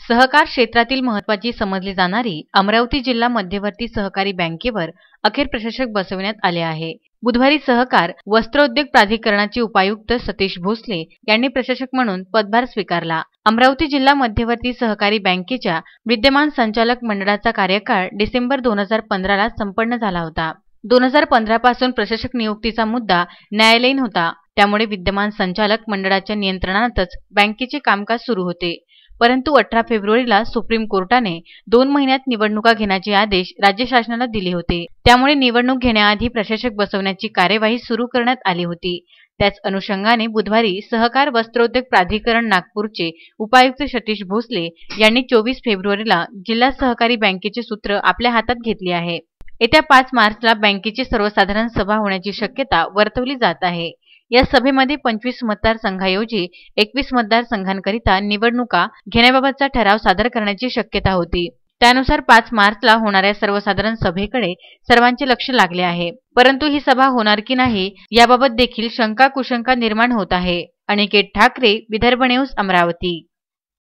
सहकार क्षेत्रातील महत्त्वाची समजली जाणारी अमरावती जिल्हा मध्यवर्ती सहकारी बँकेवर अखेर प्रशासक बसविण्यात आले आहे। बुधवारी सहकार वस्त्रोद्योग प्राधिकरणाचे उपायुक्त सतीश भोसले यांनी प्रशासक म्हणून पदभार स्वीकारला। अमरावती जिल्हा मध्यवर्ती सहकारी बँकेच्या विद्यमान संचालक मंडळाचा कार्यकाळ डिसेंबर 2015 ला संपन्न झाला होता। 2015 पासून प्रशासक नियुक्तीचा मुद्दा न्यायालयीन होता, त्यामुळे विद्यमान संचालक मंडळाच्या नियंत्रणातच बँकेचे कामकाज सुरू होते। परंतु 18 फेब्रुवारीला सुप्रीम कोर्टाने 2 महिन्यात निवडणुका घेण्याचे आदेश राज्य शासनाला दिले होते। त्यामुळे निवडणूक घेण्याआधी प्रशासक बसवण्याची कार्यवाही सुरू करण्यात आली होती। त्याच अनुषंगाने बुधवारी सहकार वस्त्रोद्योग प्राधिकरण नागपूरचे उपायुक्त सतीश भोसले यांनी 24 फेब्रुवारीला जिल्हा सहकारी बँकेचे सूत्र आपल्या हातात घेतले आहे। येत्या 5 मार्चला बँकेची सर्वसाधारण सभा होण्याची शक्यता वर्तवली जात आहे। या सभेमध्ये 25 मतदारसंघाऐवजी 21 मतदारसंघांकरिता निवडणुका घेण्याबाबतचा ठराव सादर करण्याची शक्यता होती। त्यानुसार 5 मार्चला होणाऱ्या सर्वसाधारण सभेकडे सर्वांचे लक्ष लागले आहे। परंतु ही सभा होणार की नाही याबाबत देखील शंका कुशंका निर्माण होत आहे। अनिकेत ठाकरे, विदर्भ न्यूज, अमरावती।